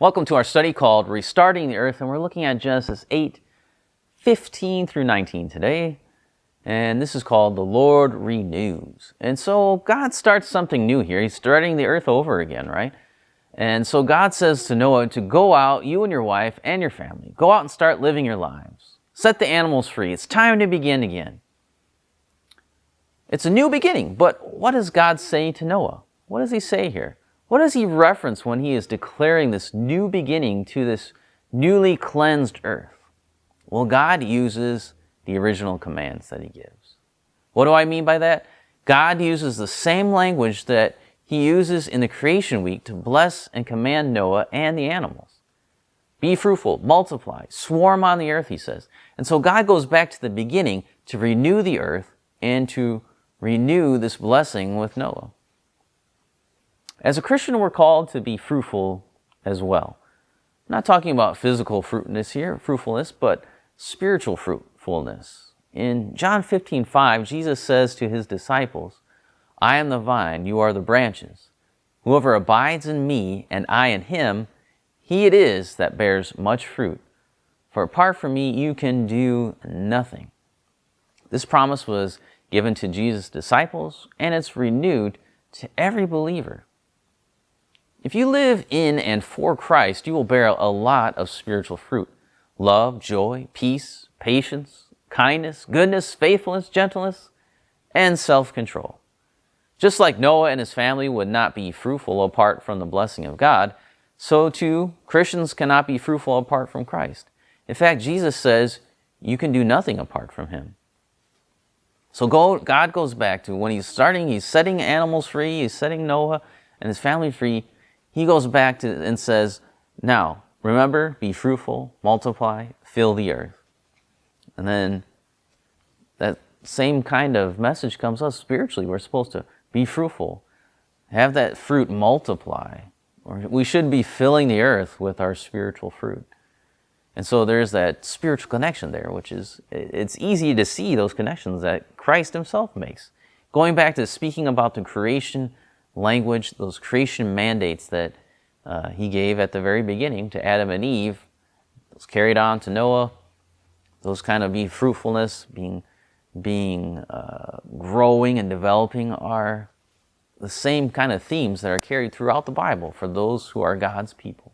Welcome to our study called Restarting the Earth, and we're looking at Genesis 8:15 through 19 today. And this is called The Lord Renews. And so God starts something new here. He's starting the earth over again, right? And so God says to Noah to go out, you and your wife and your family. Go out and start living your lives. Set the animals free. It's time to begin again. It's a new beginning, but what does God say to Noah? What does he say here? What does he reference when he is declaring this new beginning to this newly cleansed earth? Well, God uses the original commands that he gives. What do I mean by that? God uses the same language that he uses in the creation week to bless and command Noah and the animals. Be fruitful, multiply, swarm on the earth, he says. And so God goes back to the beginning to renew the earth and to renew this blessing with Noah. As a Christian, we're called to be fruitful as well. I'm not talking about physical fruitfulness, but spiritual fruitfulness. In John 15:5, Jesus says to his disciples, I am the vine, you are the branches. Whoever abides in me and I in him, he it is that bears much fruit. For apart from me, you can do nothing. This promise was given to Jesus' disciples, and it's renewed to every believer. If you live in and for Christ, you will bear a lot of spiritual fruit. Love, joy, peace, patience, kindness, goodness, faithfulness, gentleness, and self-control. Just like Noah and his family would not be fruitful apart from the blessing of God, so too Christians cannot be fruitful apart from Christ. In fact, Jesus says you can do nothing apart from him. So God goes back to when he's setting animals free, he's setting Noah and his family free. He goes back to and says, now, remember, be fruitful, multiply, fill the earth. And then that same kind of message comes us spiritually. We're supposed to be fruitful, have that fruit multiply. Or we should be filling the earth with our spiritual fruit. And so there's that spiritual connection there, which is, it's easy to see those connections that Christ himself makes. Going back to speaking about the creation language, those creation mandates that he gave at the very beginning to Adam and Eve, those carried on to Noah, those kind of fruitfulness, growing and developing are the same kind of themes that are carried throughout the Bible for those who are God's people.